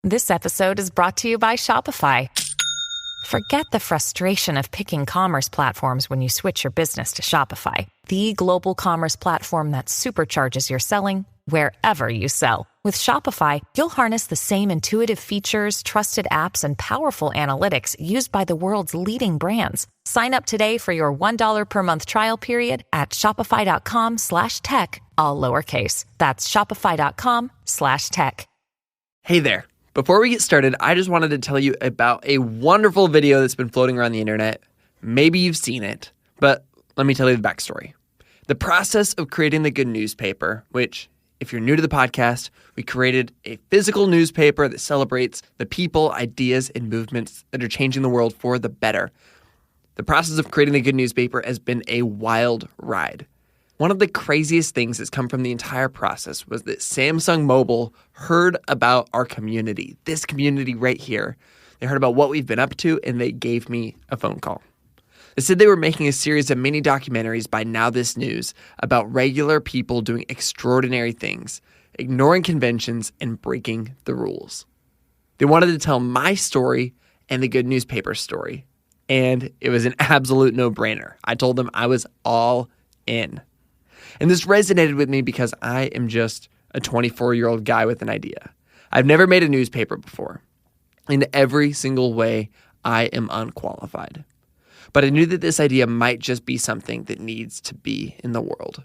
This episode is brought to you by Shopify. Forget the frustration of picking commerce platforms when you switch your business to Shopify, the global commerce platform that supercharges your selling wherever you sell. With Shopify, you'll harness the same intuitive features, trusted apps, and powerful analytics used by the world's leading brands. Sign up today for your $1 per month trial period at shopify.com/tech, all lowercase. That's shopify.com/tech. Hey there. Before we get started, I just wanted to tell you about a wonderful video that's been floating around the internet. Maybe you've seen it, but let me tell you the backstory. The process of creating the Good Newspaper, which, if you're new to the podcast, we created a physical newspaper that celebrates the people, ideas, and movements that are changing the world for the better. The process of creating the Good Newspaper has been a wild ride. One of the craziest things that's come from the entire process was that Samsung Mobile heard about our community, this community right here. They heard about what we've been up to, and they gave me a phone call. They said they were making a series of mini documentaries by Now This News about regular people doing extraordinary things, ignoring conventions, and breaking the rules. They wanted to tell my story and the Good Newspaper story, and it was an absolute no-brainer. I told them I was all in. And this resonated with me because I am just a 24-year-old guy with an idea. I've never made a newspaper before. In every single way, I am unqualified. But I knew that this idea might just be something that needs to be in the world.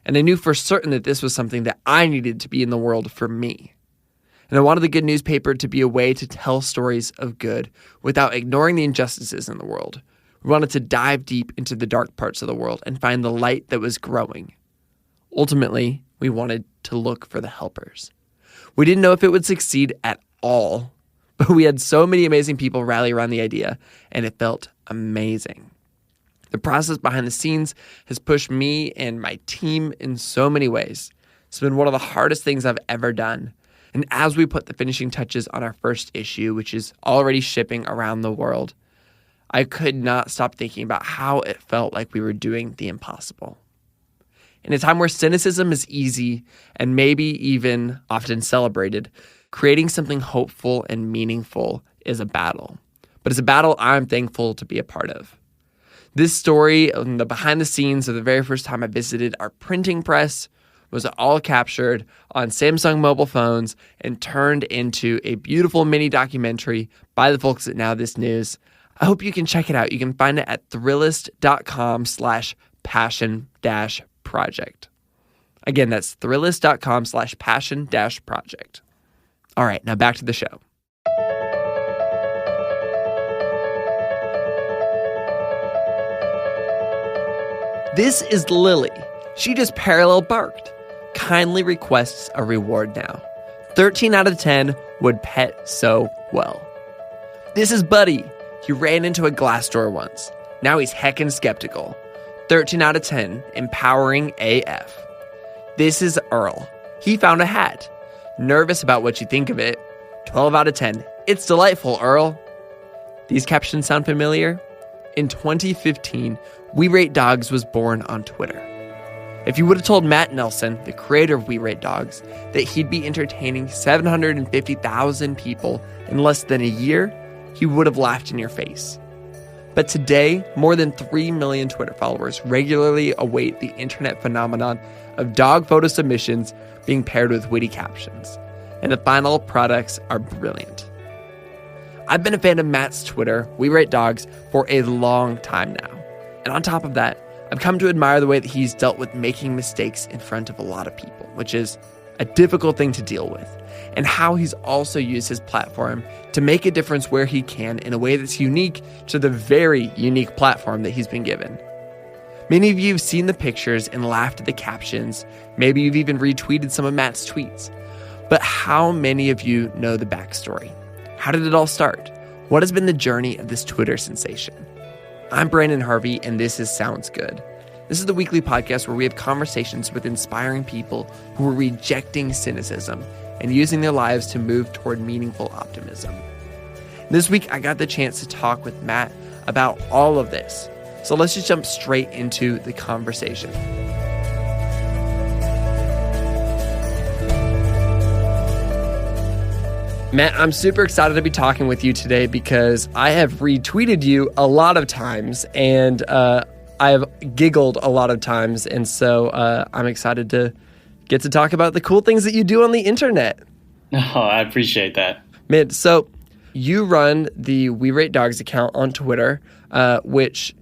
And I knew for certain that this was something that I needed to be in the world for me. And I wanted the Good Newspaper to be a way to tell stories of good without ignoring the injustices in the world. We wanted to dive deep into the dark parts of the world and find the light that was growing. Ultimately, we wanted to look for the helpers. We didn't know if it would succeed at all, but we had so many amazing people rally around the idea, and it felt amazing. The process behind the scenes has pushed me and my team in so many ways. It's been one of the hardest things I've ever done. And as we put the finishing touches on our first issue, which is already shipping around the world, I could not stop thinking about how it felt like we were doing the impossible. In a time where cynicism is easy and maybe even often celebrated, creating something hopeful and meaningful is a battle. But it's a battle I'm thankful to be a part of. This story, the behind the scenes of the very first time I visited our printing press, was all captured on Samsung mobile phones and turned into a beautiful mini documentary by the folks at Now This News. I hope you can check it out. You can find it at thrillist.com/passion-project. Again, that's thrillist.com/passion-project. All right, now back to the show. This is Lily. She just parallel barked. Kindly requests a reward now. 13 out of 10 would pet so well. This is Buddy. He ran into a glass door once. Now he's heckin' skeptical. 13 out of 10, empowering AF. This is Earl. He found a hat. Nervous about what you think of it. 12 out of 10, it's delightful, Earl. These captions sound familiar? In 2015, WeRateDogs was born on Twitter. If you would have told Matt Nelson, the creator of WeRateDogs, that he'd be entertaining 750,000 people in less than a year, he would have laughed in your face. But today, more than 3 million Twitter followers regularly await the internet phenomenon of dog photo submissions being paired with witty captions. And the final products are brilliant. I've been a fan of Matt's Twitter, WeRateDogs, for a long time now. And on top of that, I've come to admire the way that he's dealt with making mistakes in front of a lot of people, which is a difficult thing to deal with, and how he's also used his platform to make a difference where he can in a way that's unique to the very unique platform that he's been given. Many of you have seen the pictures and laughed at the captions. Maybe you've even retweeted some of Matt's tweets. But how many of you know the backstory? How did it all start? What has been the journey of this Twitter sensation? I'm Branden Harvey, and this is Sounds Good. This is the weekly podcast where we have conversations with inspiring people who are rejecting cynicism and using their lives to move toward meaningful optimism. This week, I got the chance to talk with Matt about all of this. So let's just jump straight into the conversation. Matt, I'm super excited to be talking with you today because I have retweeted you a lot of times and I've giggled a lot of times. And so I'm excited to get to talk about the cool things that you do on the internet. Oh, I appreciate that. Man, so you run the WeRateDogs account on Twitter, which,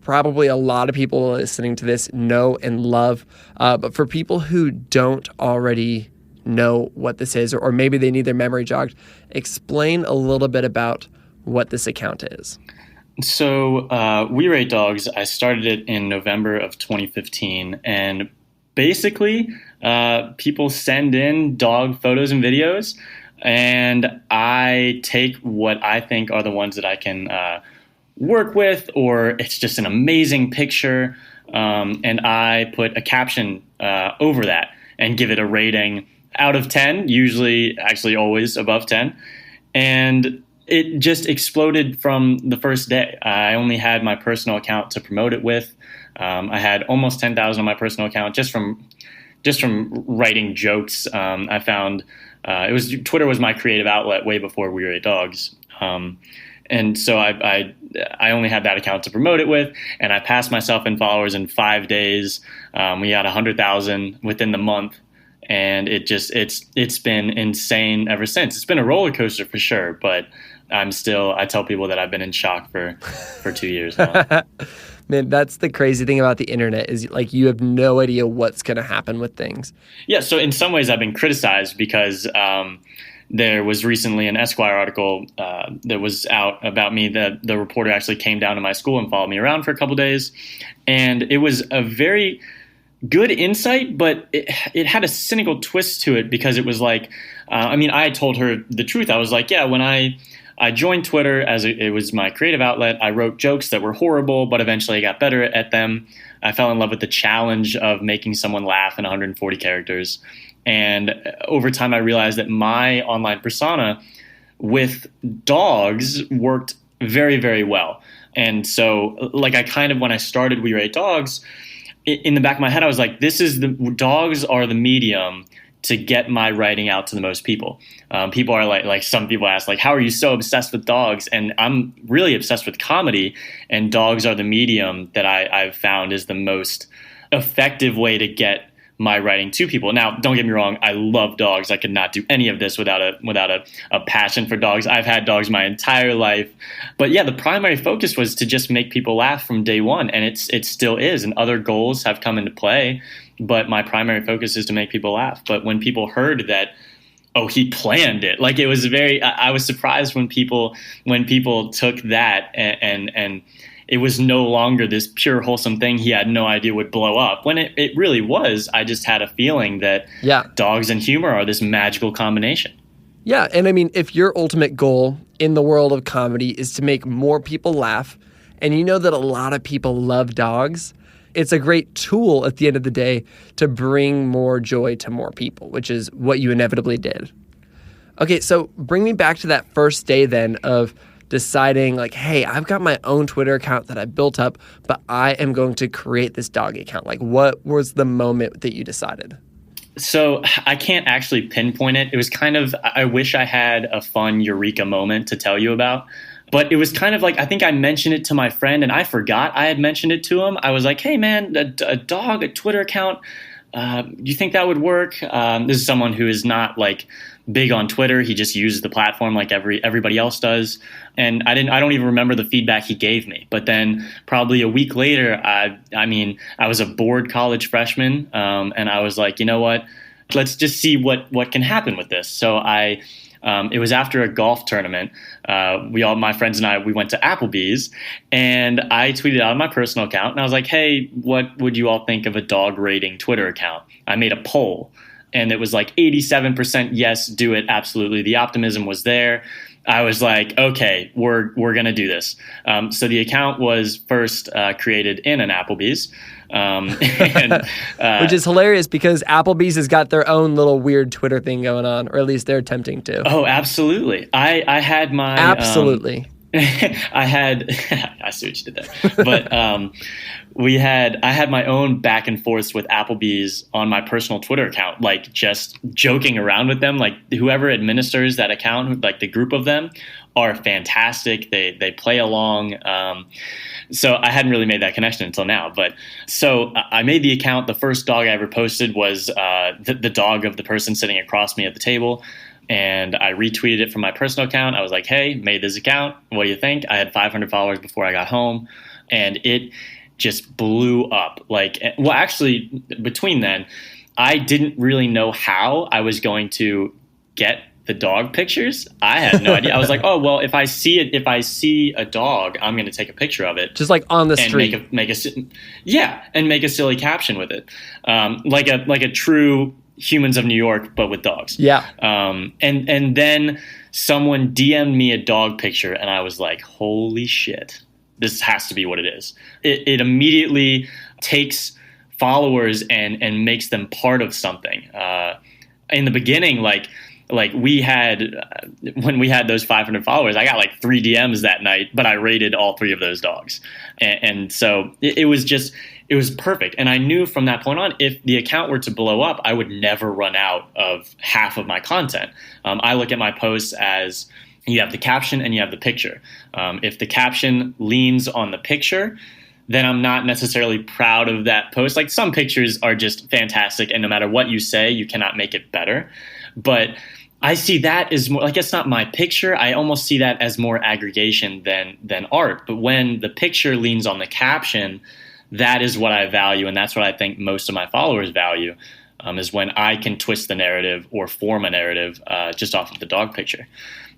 probably a lot of people listening to this know and love. But for people who don't already know what this is, or maybe they need their memory jogged, explain a little bit about what this account is. So WeRateDogs, I started it in November of 2015, and basically people send in dog photos and videos, and I take what I think are the ones that I can work with, or it's just an amazing picture, and I put a caption over that and give it a rating out of 10, usually actually always above 10. And it just exploded from the first day. I only had my personal account to promote it with. I had almost 10,000 on my personal account just from writing jokes. I found Twitter was my creative outlet way before WeRateDogs. And so I only had that account to promote it with, and I passed myself in followers in 5 days. We had 100,000 within the month. And it's been insane ever since. It's been a roller coaster for sure, but I tell people that I've been in shock for 2 years now. Man, that's the crazy thing about the internet is like you have no idea what's going to happen with things. Yeah, so in some ways I've been criticized because there was recently an Esquire article that was out about me that the reporter actually came down to my school and followed me around for a couple days. And it was a very good insight, but it had a cynical twist to it because it was like, I told her the truth. I was like, yeah, when I joined Twitter it was my creative outlet, I wrote jokes that were horrible, but eventually I got better at them. I fell in love with the challenge of making someone laugh in 140 characters. And over time, I realized that my online persona with dogs worked very, very well. And so when I started WeRateDogs, in the back of my head, I was like, dogs are the medium to get my writing out to the most people. People are like some people ask, like, how are you so obsessed with dogs? And I'm really obsessed with comedy, and dogs are the medium that I've found is the most effective way to get my writing to people. Now, don't get me wrong, I love dogs. I could not do any of this without a passion for dogs. I've had dogs my entire life. But yeah, the primary focus was to just make people laugh from day one, and it still is. And other goals have come into play, but my primary focus is to make people laugh. But when people heard that, oh, he planned it, like it was I was surprised when people took that and it was no longer this pure wholesome thing he had no idea would blow up. When it really was, I just had a feeling that dogs and humor are this magical combination. Yeah, and if your ultimate goal in the world of comedy is to make more people laugh, and you know that a lot of people love dogs, it's a great tool at the end of the day to bring more joy to more people, which is what you inevitably did. Okay, so bring me back to that first day then of deciding like, hey, I've got my own Twitter account that I built up, but I am going to create this dog account. Like, what was the moment that you decided? So I can't actually pinpoint it. It was kind of, I wish I had a fun eureka moment to tell you about. But it was kind of like, I think I mentioned it to my friend and I forgot I had mentioned it to him. I was like, hey, man, a dog, a Twitter account. Do you think that would work? This is someone who is not like big on Twitter. He just uses the platform like everybody else does. And I don't even remember the feedback he gave me. But then probably a week later, I was a bored college freshman, and I was like, you know what? Let's just see what can happen with this. So it was after a golf tournament. My friends and I, we went to Applebee's, and I tweeted out on my personal account, and I was like, hey, what would you all think of a dog rating Twitter account? I made a poll, and it was like 87% yes, do it, absolutely. The optimism was there. I was like, okay, we're going to do this. So the account was first created in an Applebee's. Which is hilarious because Applebee's has got their own little weird Twitter thing going on, or at least they're attempting to. Oh, absolutely. I had my... Absolutely. I see what you did there. But I had my own back and forths with Applebee's on my personal Twitter account, like just joking around with them. Like whoever administers that account, like the group of them are fantastic. They play along. So I hadn't really made that connection until now. But so I made the account. The first dog I ever posted was the dog of the person sitting across me at the table. And I retweeted it from my personal account. I was like, hey, made this account. What do you think? I had 500 followers before I got home. And it just blew up. Like, well, actually, between then, I didn't really know how I was going to get the dog pictures. I had no idea. I was like, oh, well, if I see a dog, I'm going to take a picture of it. Just like on the street. And make a silly caption with it. Like a true Humans of New York, but with dogs. Yeah. And then someone DM'd me a dog picture, and I was like, holy shit, this has to be what it is. It immediately takes followers and makes them part of something. In the beginning, like we had, when we had those 500 followers, I got like 3 DMs that night, but I rated all 3 of those dogs. And so it was perfect. And I knew from that point on, if the account were to blow up, I would never run out of half of my content. I look at my posts as you have the caption and you have the picture. If the caption leans on the picture, then I'm not necessarily proud of that post. Like some pictures are just fantastic, and no matter what you say, you cannot make it better. But I see that as more like, it's not my picture. I almost see that as more aggregation than art. But when the picture leans on the caption, that is what I value, and that's what I think most of my followers value, is when I can twist the narrative or form a narrative just off of the dog picture.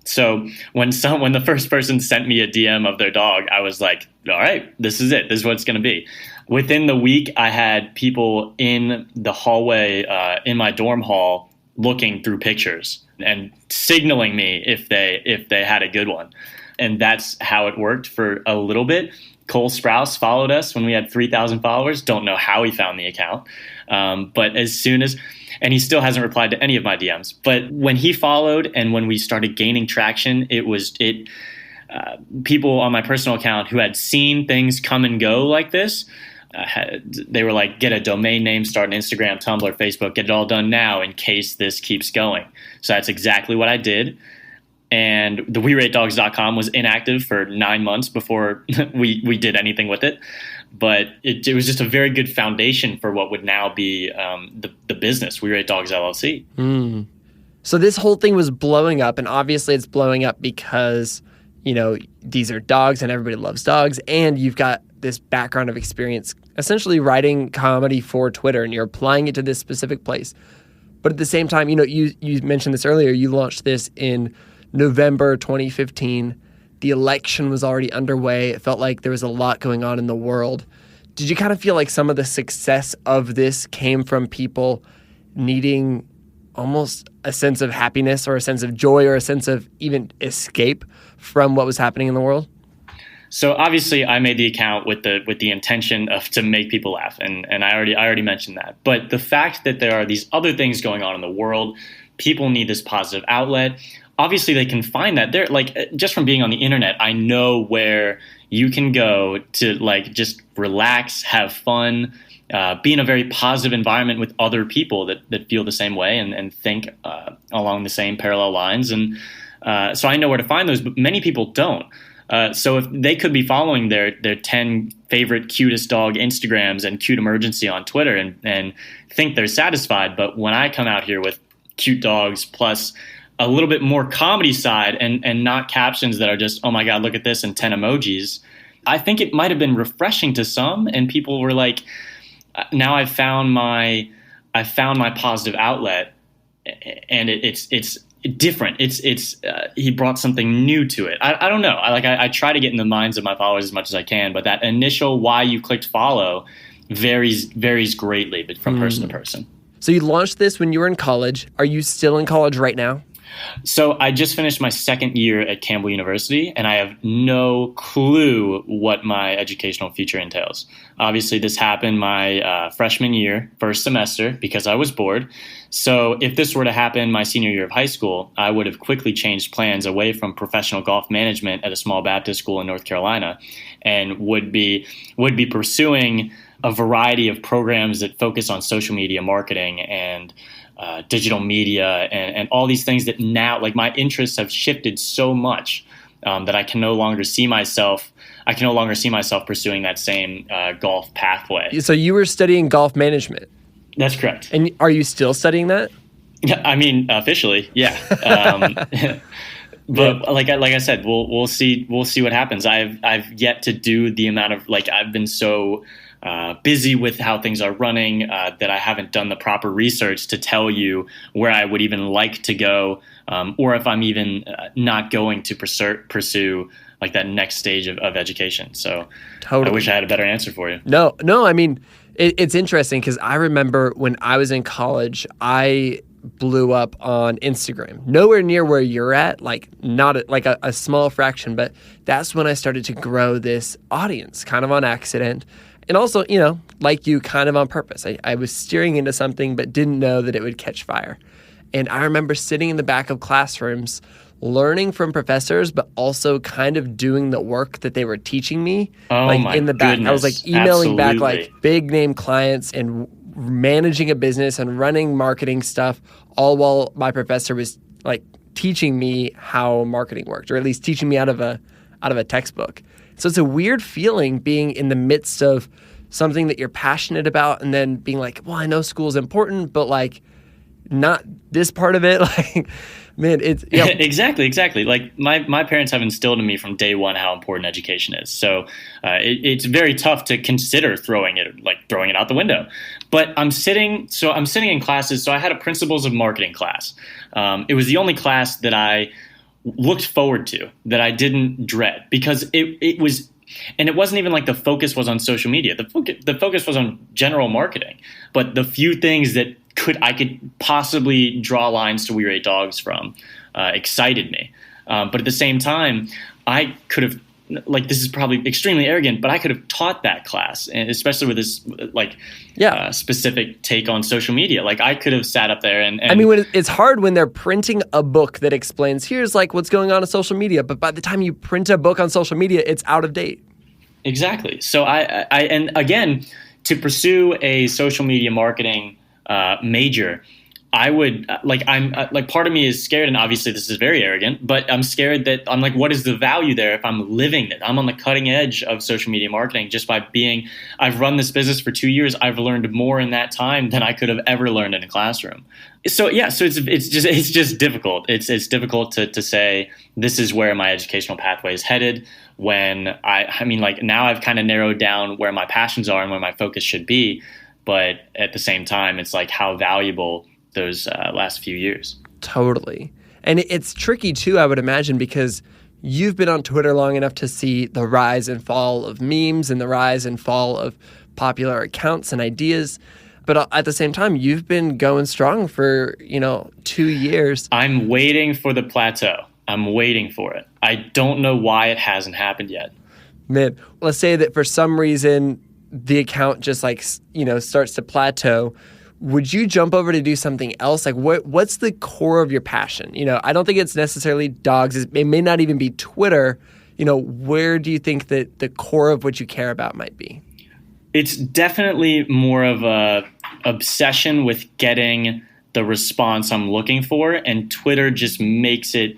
So when the first person sent me a DM of their dog, I was like, all right, this is it. This is what it's going to be. Within the week, I had people in the hallway in my dorm hall looking through pictures and signaling me if they had a good one. And that's how it worked for a little bit. Cole Sprouse followed us when we had 3,000 followers. Don't know how he found the account. But as soon as, and he still hasn't replied to any of my DMs. But when he followed and when we started gaining traction, people on my personal account who had seen things come and go like this, they were like, get a domain name, start an Instagram, Tumblr, Facebook, get it all done now in case this keeps going. So that's exactly what I did. And the WeRateDogs.com was inactive for 9 months before we did anything with it. But it was just a very good foundation for what would now be the business, We Rate Dogs LLC. Mm. So this whole thing was blowing up, and obviously it's blowing up because, these are dogs and everybody loves dogs, and you've got this background of experience essentially writing comedy for Twitter, and you're applying it to this specific place. But at the same time, you mentioned this earlier, you launched this in November 2015. The election was already underway. It felt like there was a lot going on in the world. Did you kind of feel like some of the success of this came from people needing almost a sense of happiness or a sense of joy or a sense of even escape from what was happening in the world? So obviously I made the account with the intention to make people laugh. And I already mentioned that. But the fact that there are these other things going on in the world, people need this positive outlet. Obviously, they can find that there. Like, just from being on the internet, I know where you can go to just relax, have fun, be in a very positive environment with other people that feel the same way and think along the same parallel lines. And so I know where to find those, but many people don't. So if they could be following their 10 favorite cutest dog Instagrams and cute emergency on Twitter and think they're satisfied, but when I come out here with cute dogs plus a little bit more comedy side and not captions that are just, oh my God, look at this and 10 emojis, I think it might have been refreshing to some, and people were like, now I found my positive outlet, and it's different. It's he brought something new to it. I don't know. I try to get in the minds of my followers as much as I can, but that initial why you clicked follow varies greatly, but from person to person. So you launched this when you were in college. Are you still in college right now? So I just finished my second year at Campbell University, and I have no clue what my educational future entails. Obviously, this happened my freshman year, first semester, because I was bored. So if this were to happen my senior year of high school, I would have quickly changed plans away from professional golf management at a small Baptist school in North Carolina, and would be pursuing a variety of programs that focus on social media marketing and digital media and all these things that now, like, my interests have shifted so much that I can no longer see myself pursuing that same golf pathway. So you were studying golf management. That's correct. And are you still studying that? Yeah, I mean, officially, yeah. But like I said, we'll see what happens. I've yet to do the amount of, like, I've been so busy with how things are running that I haven't done the proper research to tell you where I would even like to go, or if I'm even not going to pursue like that next stage of education. So totally. I wish I had a better answer for you. No, I mean, it's interesting because I remember when I was in college, I blew up on Instagram. Nowhere near where you're at, like not a small fraction, but that's when I started to grow this audience kind of on accident. And also, like you, kind of on purpose. I was steering into something but didn't know that it would catch fire. And I remember sitting in the back of classrooms, learning from professors, but also kind of doing the work that they were teaching me. Oh, like my in the back, goodness. I was like emailing back Absolutely. like big name clients and managing a business and running marketing stuff, all while my professor was like teaching me how marketing worked, or at least teaching me out of a textbook. So it's a weird feeling being in the midst of something that you're passionate about, and then being like, well, I know school's important, but like not this part of it. Like, man, it's Exactly. Like my parents have instilled in me from day one how important education is. So it's very tough to consider throwing it out the window. But I'm sitting in classes. So I had a principles of marketing class. It was the only class that I looked forward to, that I didn't dread, because it was. And it wasn't even like the focus was on social media. The focus was on general marketing. But the few things that I could possibly draw lines to WeRateDogs from excited me. But at the same time, I could have, like, this is probably extremely arrogant, but I could have taught that class, and especially with this specific take on social media. Like, I could have sat up there and I mean, it's hard when they're printing a book that explains, here's like what's going on social media. But by the time you print a book on social media, it's out of date. Exactly. So I and again, to pursue a social media marketing major, I would part of me is scared, and obviously this is very arrogant, but I'm scared that I'm like, what is the value there if I'm living it? I'm on the cutting edge of social media marketing just by being. I've run this business for 2 years. I've learned more in that time than I could have ever learned in a classroom. So yeah, so it's just difficult. It's difficult to say this is where my educational pathway is headed, when I mean, like, now I've kind of narrowed down where my passions are and where my focus should be, but at the same time, it's like how valuable those last few years. Totally. And it's tricky too, I would imagine, because you've been on Twitter long enough to see the rise and fall of memes and the rise and fall of popular accounts and ideas. But at the same time, you've been going strong for, 2 years. I'm waiting for the plateau. I'm waiting for it. I don't know why it hasn't happened yet. Man, let's say that for some reason the account just starts to plateau. Would you jump over to do something else? Like, what's the core of your passion? I don't think it's necessarily dogs. It may not even be Twitter. Where do you think that the core of what you care about might be? It's definitely more of a obsession with getting the response I'm looking for, and Twitter just makes it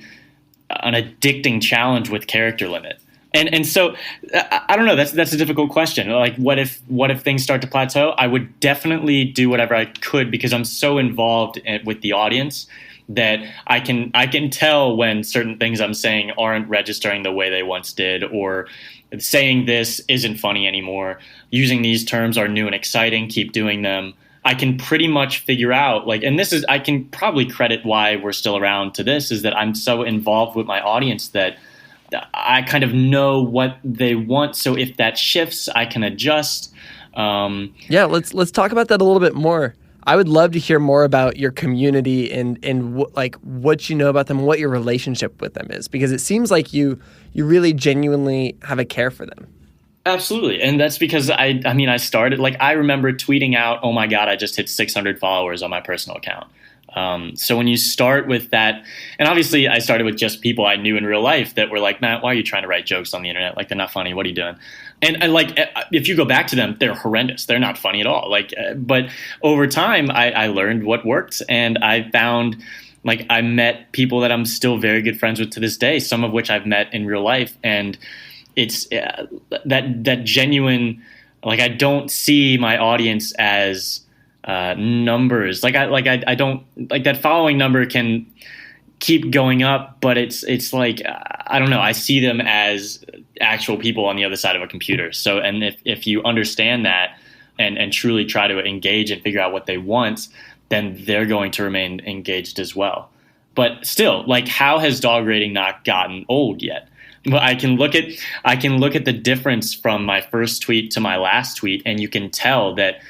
an addicting challenge with character limit. And so I don't know. That's a difficult question. Like, what if things start to plateau? I would definitely do whatever I could, because I'm so involved with the audience that I can tell when certain things I'm saying aren't registering the way they once did, or saying this isn't funny anymore. Using these terms are new and exciting. Keep doing them. I can pretty much figure out, I can probably credit why we're still around to this, is that I'm so involved with my audience that I kind of know what they want. So if that shifts, I can adjust. Let's talk about that a little bit more. I would love to hear more about your community and what you know about them, what your relationship with them is, because it seems like you really genuinely have a care for them. Absolutely. And that's because I started, like, I remember tweeting out, oh my God, I just hit 600 followers on my personal account. So when you start with that, and obviously I started with just people I knew in real life that were like, Matt, why are you trying to write jokes on the internet? Like, they're not funny. What are you doing? And like, if you go back to them, they're horrendous. They're not funny at all. Like, but over time I learned what worked, and I found, like, I met people that I'm still very good friends with to this day, some of which I've met in real life. And it's that genuine, like, I don't see my audience as numbers. Like I don't, like, that following number can keep going up, but it's like, I don't know. I see them as actual people on the other side of a computer. So, and if you understand that and truly try to engage and figure out what they want, then they're going to remain engaged as well. But still, like, how has dog rating not gotten old yet? Well, I can look at the difference from my first tweet to my last tweet, and you can tell that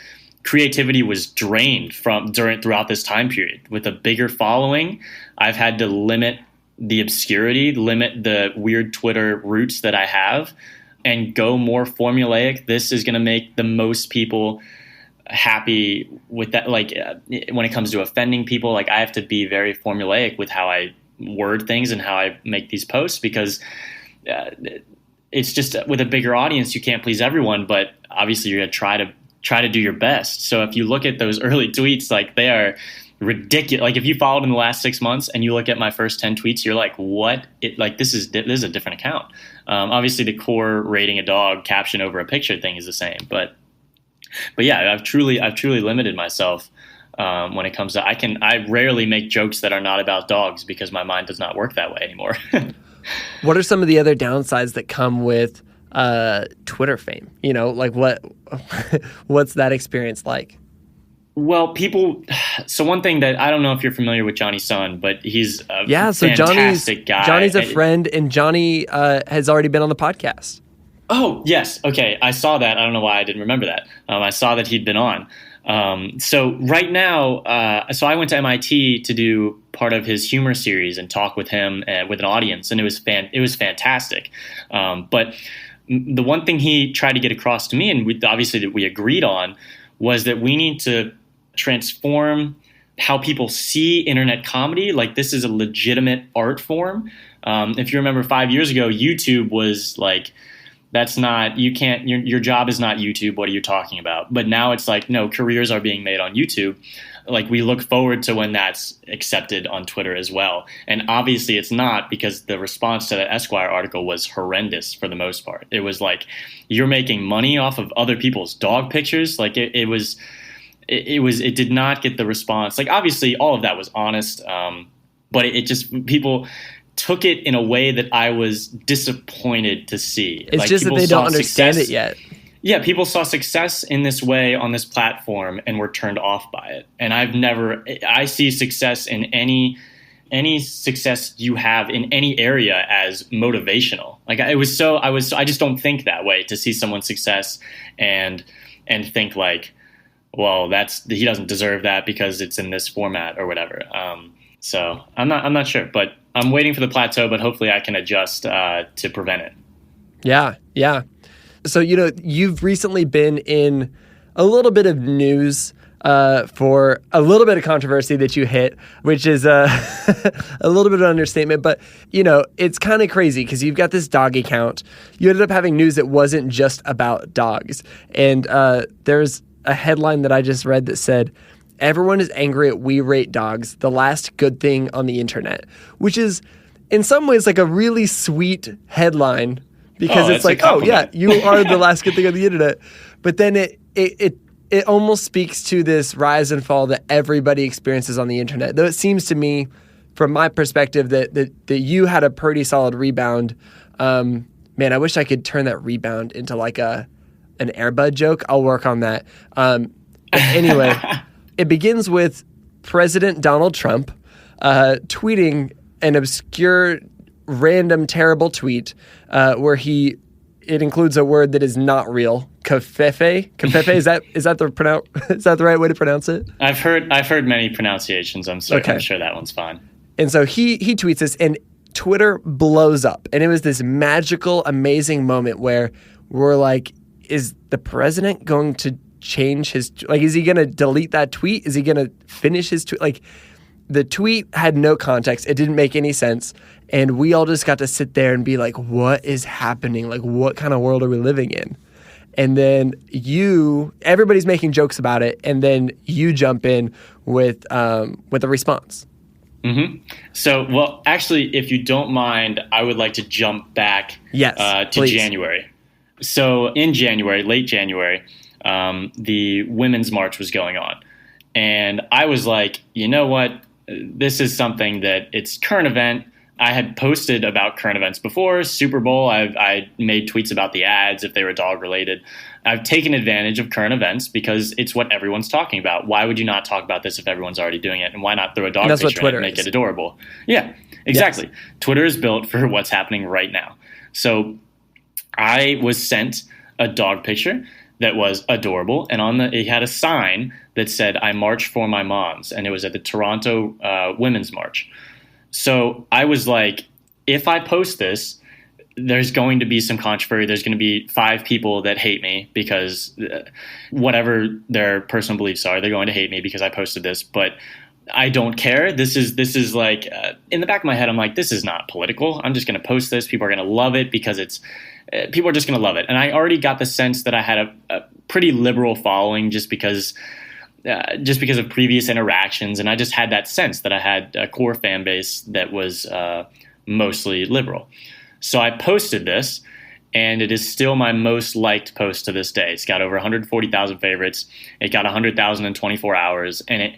creativity was drained throughout this time period. With a bigger following, I've had to limit the obscurity, limit the weird Twitter roots that I have, and go more formulaic. This is going to make the most people happy with that. Like, when it comes to offending people, like, I have to be very formulaic with how I word things and how I make these posts, because it's just, with a bigger audience, you can't please everyone, but obviously you're going to try to do your best. So if you look at those early tweets, like, they are ridiculous. Like, if you followed in the last 6 months and you look at my first 10 tweets, you're like, what? This is a different account. Obviously the core rating a dog caption over a picture thing is the same, but yeah, I've truly limited myself when it comes to, I rarely make jokes that are not about dogs, because my mind does not work that way anymore. What are some of the other downsides that come with Twitter fame? You know, like, what's that experience like? Well, so one thing that, I don't know if you're familiar with Johnny's son, but he's a fantastic guy. Johnny's a friend, and Johnny has already been on the podcast. Oh, yes. Okay. I saw that. I don't know why I didn't remember that. I saw that he'd been on. So right now, so I went to MIT to do part of his humor series and talk with him with an audience, and it was fantastic. But the one thing he tried to get across to me, and obviously that we agreed on, was that we need to transform how people see internet comedy. Like, this is a legitimate art form. If you remember 5 years ago, YouTube was like, that's not, you can't, your job is not YouTube. What are you talking about? But now it's like, no, careers are being made on YouTube. Like, we look forward to when that's accepted on Twitter as well. And obviously it's not, because the response to the Esquire article was horrendous for the most part. It was like, you're making money off of other people's dog pictures. Like, it did not get the response. Like, obviously all of that was honest. But it just, people took it in a way that I was disappointed to see. It's like, just that they don't understand it yet. Yeah, people saw success in this way on this platform and were turned off by it. And I see success in any success you have in any area as motivational. Like, I just don't think that way, to see someone's success and think like, well, he doesn't deserve that because it's in this format or whatever. So I'm not sure, but I'm waiting for the plateau, but hopefully I can adjust to prevent it. Yeah. So, you've recently been in a little bit of news for a little bit of controversy that you hit, which is a little bit of an understatement. But, it's kind of crazy because you've got this dog account. You ended up having news that wasn't just about dogs. And there's a headline that I just read that said, "Everyone is angry at WeRateDogs, the last good thing on the internet," which is in some ways like a really sweet headline. Because it's like, oh yeah, you are the last good thing on the internet. But then it almost speaks to this rise and fall that everybody experiences on the internet. Though it seems to me, from my perspective, that you had a pretty solid rebound. Man, I wish I could turn that rebound into like an Air Bud joke. I'll work on that. Anyway, it begins with President Donald Trump tweeting an obscure, random, terrible tweet where it includes a word that is not real, Covfefe, is that the right way to pronounce it? I've heard many pronunciations. I'm sure that one's fine. And so he tweets this, and Twitter blows up. And it was this magical, amazing moment where we're like, is the president going to change his, like, is he going to delete that tweet? Is he going to finish his tweet? Like, the tweet had no context. It didn't make any sense. And we all just got to sit there and be like, what is happening? Like, what kind of world are we living in? And then everybody's making jokes about it. And then you jump in with a response. Mm-hmm. So, well, actually, if you don't mind, I would like to jump back to please. January. So in January, late January, the Women's March was going on. And I was like, you know what? This is something that it's current event. I had posted about current events before. Super Bowl, I made tweets about the ads if they were dog related. I've taken advantage of current events because it's what everyone's talking about. Why would you not talk about this if everyone's already doing it? And why not throw a dog picture in it and make it adorable? Yeah, exactly. Yes. Twitter is built for what's happening right now. So I was sent a dog picture that was adorable, and it had a sign that said, "I march for my moms," and it was at the Toronto Women's March. So I was like, if I post this, there's going to be some controversy. There's going to be 5 people that hate me because whatever their personal beliefs are, they're going to hate me because I posted this. But I don't care. This is like in the back of my head, I'm like, this is not political. I'm just going to post this. People are going to love it because people are just going to love it. And I already got the sense that I had a pretty liberal following just because of previous interactions. And I just had that sense that I had a core fan base that was mostly liberal. So I posted this, and it is still my most liked post to this day. It's got over 140,000 favorites. It got 100,000 in 24 hours. And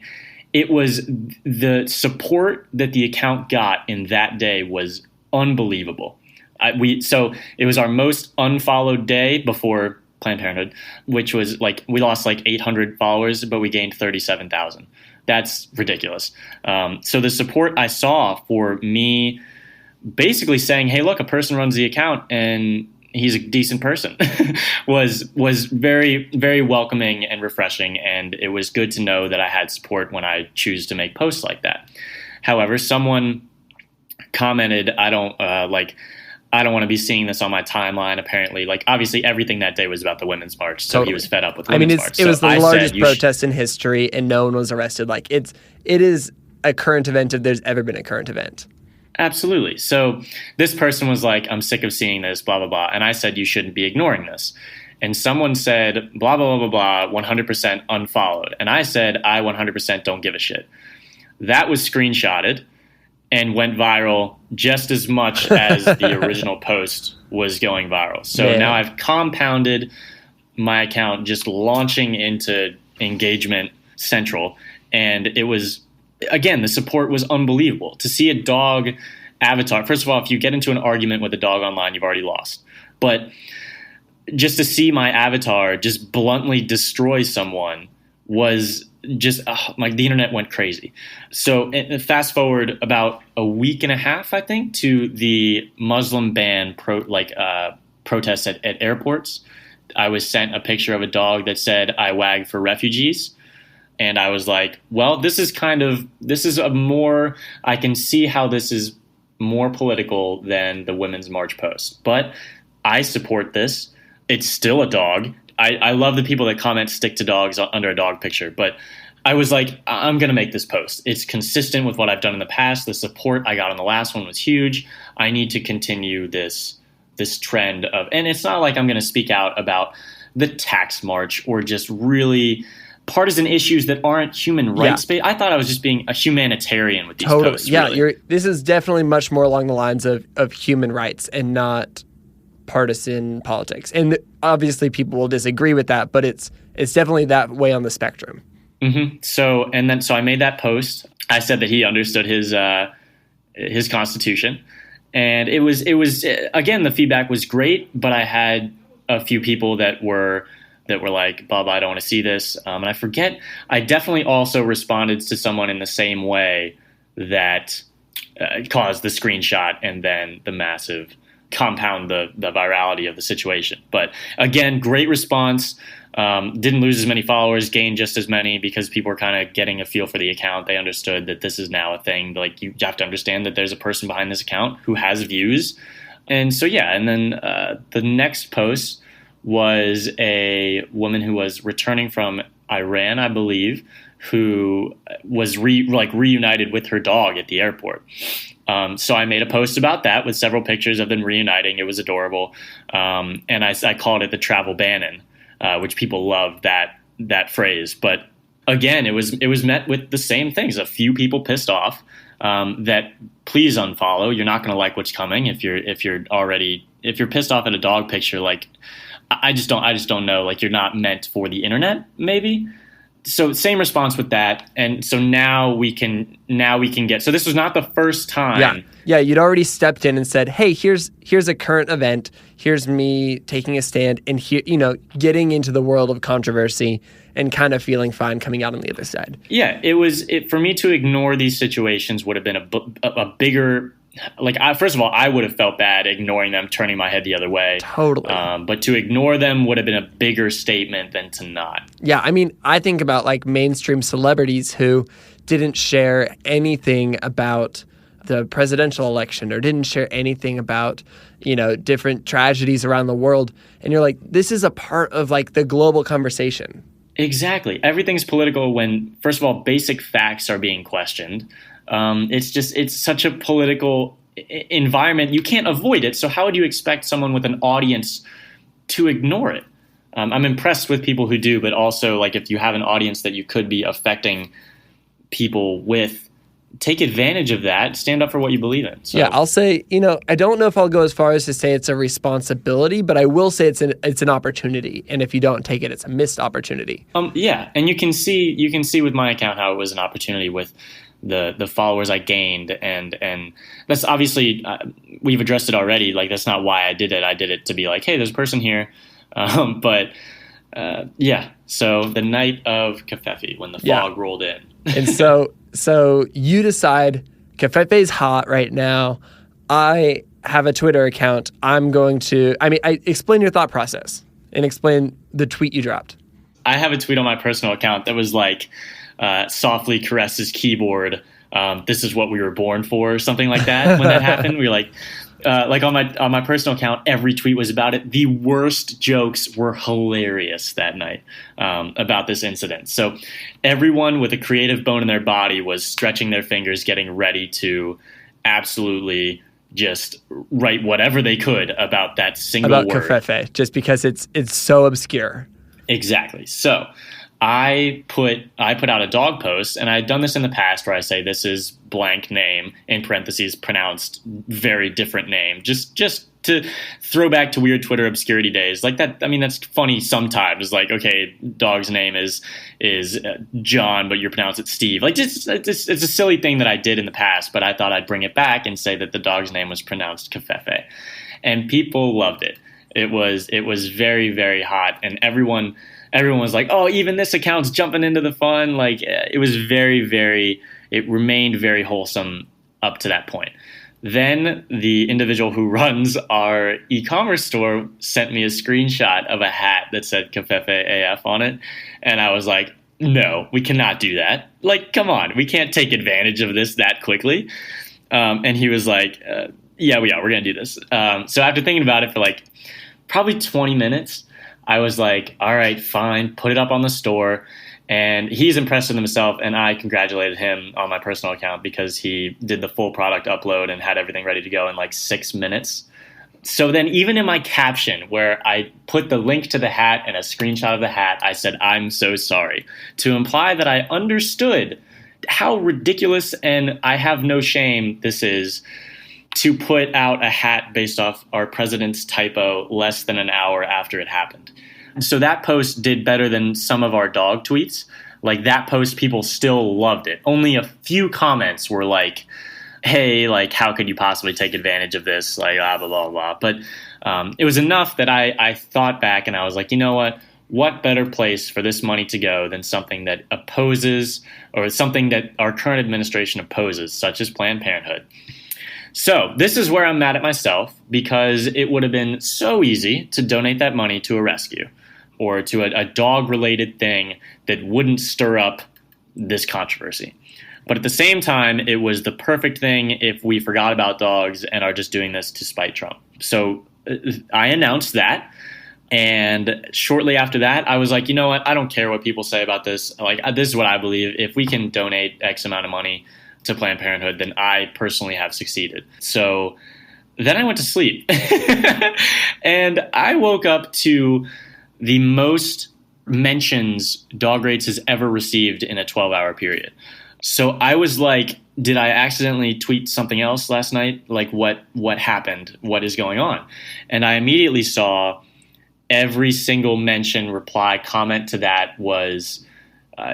it was the support that the account got in that day was unbelievable. So it was our most unfollowed day before Planned Parenthood, which was like we lost like 800 followers, but we gained 37,000. That's ridiculous. So the support I saw for me basically saying, hey, look, a person runs the account and he's a decent person was very, very welcoming and refreshing. And it was good to know that I had support when I choose to make posts like that. However, someone commented, I don't want to be seeing this on my timeline. Apparently, like obviously everything that day was about the Women's March. So He was fed up with Women's March. It was the largest protest in history and no one was arrested. Like it is a current event if there's ever been a current event. Absolutely. So this person was like, I'm sick of seeing this, blah, blah, blah. And I said, you shouldn't be ignoring this. And someone said, blah, blah, blah, blah, blah, 100% unfollowed. And I said, I 100% don't give a shit. That was screenshotted and went viral just as much as the original post was going viral. So now I've compounded my account just launching into engagement central. And it was, again, the support was unbelievable. To see a dog avatar, first of all, if you get into an argument with a dog online, you've already lost. But just to see my avatar just bluntly destroy someone was just like the internet went crazy. So fast forward about a week and a half, I think, to the Muslim ban protests at airports. I was sent a picture of a dog that said, I wag for refugees. And I was like, well, I can see how this is more political than the Women's March post. But I support this. It's still a dog. I love the people that comment stick to dogs under a dog picture. But I was like, I'm going to make this post. It's consistent with what I've done in the past. The support I got on the last one was huge. I need to continue this trend of, and it's not like I'm going to speak out about the tax march or just really partisan issues that aren't human rights based. I thought I was just being a humanitarian with these posts. Yeah, really. This is definitely much more along the lines of human rights and not partisan politics. And obviously people will disagree with that, but it's definitely that way on the spectrum. Mm-hmm. So I made that post. I said that he understood his constitution, and it was again, the feedback was great, but I had a few people that were like, Bob, I don't want to see this. And I forget, I definitely also responded to someone in the same way that caused the screenshot and then the massive compound the virality of the situation. But again, great response. Didn't lose as many followers, gained just as many because people were kind of getting a feel for the account. They understood that this is now a thing. Like, you have to understand that there's a person behind this account who has views. And so, yeah. And then the next post was a woman who was returning from Iran, I believe, who was reunited with her dog at the airport. So I made a post about that with several pictures of them reuniting. It was adorable. And I called it the travel Branden, which people love that phrase. But again, it was met with the same things. A few people pissed off that please unfollow. You're not going to like what's coming if you're pissed off at a dog picture. Like, I just don't know. Like, you're not meant for the internet, maybe. So same response with that. And so now we can get, so this was not the first time. Yeah. You'd already stepped in and said, hey, here's a current event. Here's me taking a stand and here, getting into the world of controversy and kind of feeling fine coming out on the other side. Yeah, for me to ignore these situations would have been a bigger, first of all, I would have felt bad ignoring them, turning my head the other way. Totally. But to ignore them would have been a bigger statement than to not. Yeah, I mean, I think about like mainstream celebrities who didn't share anything about the presidential election or didn't share anything about, different tragedies around the world. And you're like, this is a part of like the global conversation. Exactly. Everything's political when, first of all, basic facts are being questioned. It's such a political environment. You can't avoid it. So how would you expect someone with an audience to ignore it? I'm impressed with people who do, but also like if you have an audience that you could be affecting people with, take advantage of that. Stand up for what you believe in. So. Yeah, I'll say, I don't know if I'll go as far as to say it's a responsibility, but I will say it's an opportunity. And if you don't take it, it's a missed opportunity. Yeah, and you can see with my account how it was an opportunity with the followers I gained, and that's obviously we've addressed it already. Like, that's not why I did it. I did it to be like, hey, there's a person here. Yeah. So the night of Covfefe, when the fog rolled in, and so you decide Covfefe's hot right now. I have a Twitter account. I explain your thought process and explain the tweet you dropped. I have a tweet on my personal account that was like, softly caress his keyboard. This is what we were born for, or something like that. When that happened, we were like on my personal account, every tweet was about it. The worst jokes were hilarious that night about this incident. So everyone with a creative bone in their body was stretching their fingers, getting ready to absolutely just write whatever they could about that single word. About Covfefe, just because it's so obscure. Exactly. So I put out a dog post, and I had done this in the past where I say this is blank name, in parentheses, pronounced very different name, just to throw back to weird Twitter obscurity days. Like that, I mean, that's funny sometimes. Like, okay, dog's name is John, but you pronounce it Steve. Like, it's a silly thing that I did in the past, but I thought I'd bring it back and say that the dog's name was pronounced Covfefe. And people loved it. It was very, very hot, and everyone was like, oh, even this account's jumping into the fun. Like, it was it remained very wholesome up to that point. Then the individual who runs our e-commerce store sent me a screenshot of a hat that said Covfefe AF on it. And I was like, no, we cannot do that. Like, come on, we can't take advantage of this that quickly. And he was like, yeah, we're going to do this. So after thinking about it for like probably 20 minutes, I was like, all right, fine, put it up on the store. And he's impressed with himself, and I congratulated him on my personal account because he did the full product upload and had everything ready to go in like 6 minutes. So then even in my caption where I put the link to the hat and a screenshot of the hat, I said, I'm so sorry, to imply that I understood how ridiculous and I have no shame this is to put out a hat based off our president's typo less than an hour after it happened. So that post did better than some of our dog tweets. Like, that post, people still loved it. Only a few comments were like, hey, like, how could you possibly take advantage of this? Like, blah, blah, blah, blah. But it was enough that I thought back and I was like, you know what? What better place for this money to go than something that opposes, or something that our current administration opposes, such as Planned Parenthood? So this is where I'm mad at myself, because it would have been so easy to donate that money to a rescue or to a dog-related thing that wouldn't stir up this controversy. But at the same time, it was the perfect thing if we forgot about dogs and are just doing this to spite Trump. So I announced that. And shortly after that, I was like, you know what? I don't care what people say about this. Like, this is what I believe. If we can donate X amount of money to Planned Parenthood, then I personally have succeeded. So then I went to sleep. And I woke up to the most mentions Dog Rates has ever received in a 12-hour period. So I was like, did I accidentally tweet something else last night? Like, what happened? What is going on? And I immediately saw every single mention, reply, comment to that was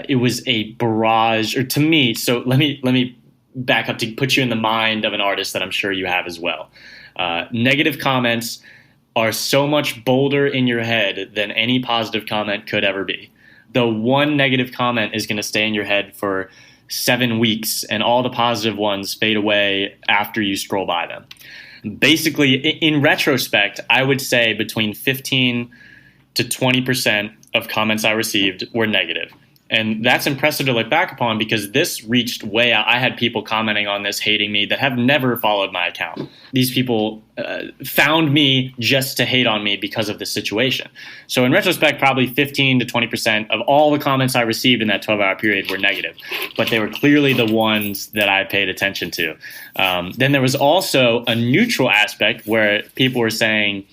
it was a barrage, or to me. So let me back up to put you in the mind of an artist that I'm sure you have as well. Negative comments are so much bolder in your head than any positive comment could ever be. The one negative comment is going to stay in your head for 7 weeks, and all the positive ones fade away after you scroll by them. Basically, in retrospect, I would say between 15 to 20% of comments I received were negative. And that's impressive to look back upon, because this reached way out. I had people commenting on this, hating me, that have never followed my account. These people found me just to hate on me because of this situation. So in retrospect, probably 15 to 20% of all the comments I received in that 12-hour period were negative. But they were clearly the ones that I paid attention to. Then there was also a neutral aspect where people were saying,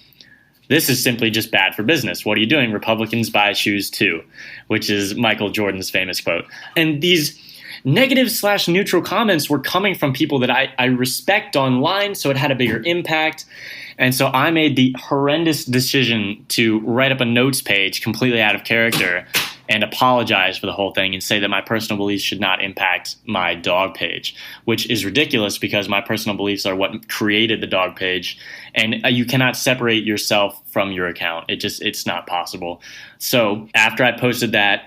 this is simply just bad for business. What are you doing? Republicans buy shoes too, which is Michael Jordan's famous quote. And these negative/neutral comments were coming from people that I respect online, so it had a bigger impact. And so I made the horrendous decision to write up a notes page completely out of character and apologize for the whole thing and say that my personal beliefs should not impact my dog page, which is ridiculous because my personal beliefs are what created the dog page. And you cannot separate yourself from your account. It's not possible. So after I posted that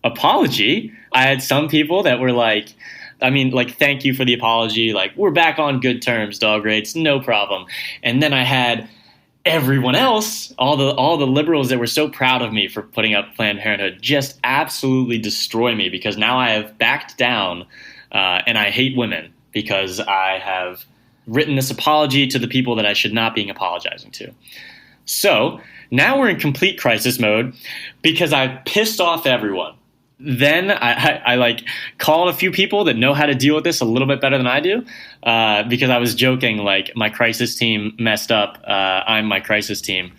apology, I had some people that were like, thank you for the apology. Like, we're back on good terms, Dog Rates, no problem. And then I had everyone else, all the liberals that were so proud of me for putting up Planned Parenthood, just absolutely destroy me, because now I have backed down and I hate women because I have written this apology to the people that I should not be apologizing to. So now we're in complete crisis mode because I pissed off everyone. Then I called a few people that know how to deal with this a little bit better than I do, because I was joking, like, my crisis team messed up. I'm my crisis team.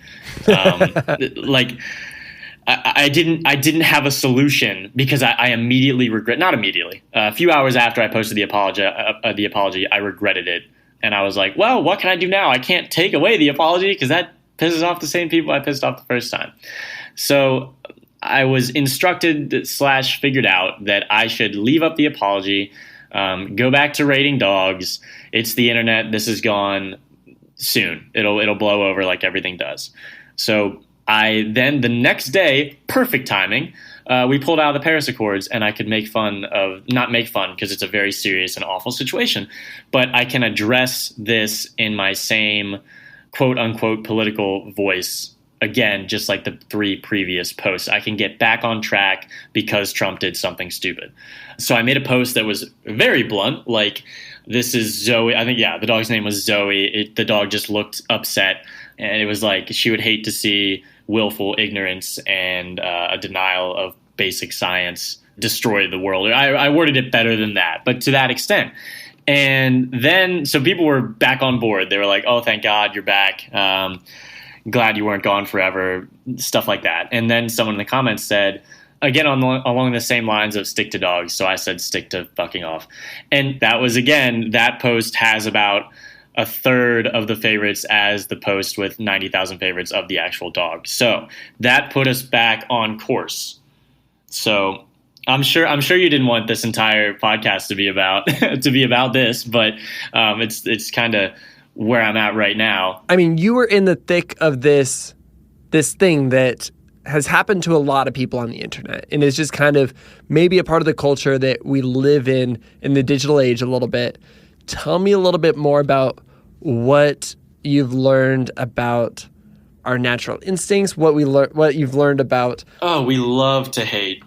I didn't have a solution, because I immediately not immediately. A few hours after I posted the apology, I regretted it. And I was like, well, what can I do now? I can't take away the apology because that pisses off the same people I pissed off the first time. So I was instructed/figured out that I should leave up the apology, go back to rating dogs. It's the internet. This is gone soon. It'll blow over like everything does. So then the next day, perfect timing, we pulled out of the Paris Accords, and I could not make fun because it's a very serious and awful situation, but I can address this in my same quote unquote political voice. Again, just like the 3 previous posts, I can get back on track because Trump did something stupid. So I made a post that was very blunt, like, this is Zoe. I think, the dog's name was Zoe. The dog just looked upset, and it was like she would hate to see willful ignorance and a denial of basic science destroy the world. I worded it better than that, but to that extent. And then, so people were back on board. They were like, oh, thank God you're back. Glad you weren't gone forever, stuff like that. And then someone in the comments said, again, along the same lines of stick to dogs. So I said, stick to fucking off. And that was, again, that post has about a third of the favorites as the post with 90,000 favorites of the actual dog. So that put us back on course. So I'm sure you didn't want this entire podcast to be about this, but it's kind of where I'm at right now. I mean, you were in the thick of this thing that has happened to a lot of people on the internet, and is just kind of maybe a part of the culture that we live in the digital age a little bit. Tell me a little bit more about what you've learned about our natural instincts, what you've learned about. Oh, we love to hate.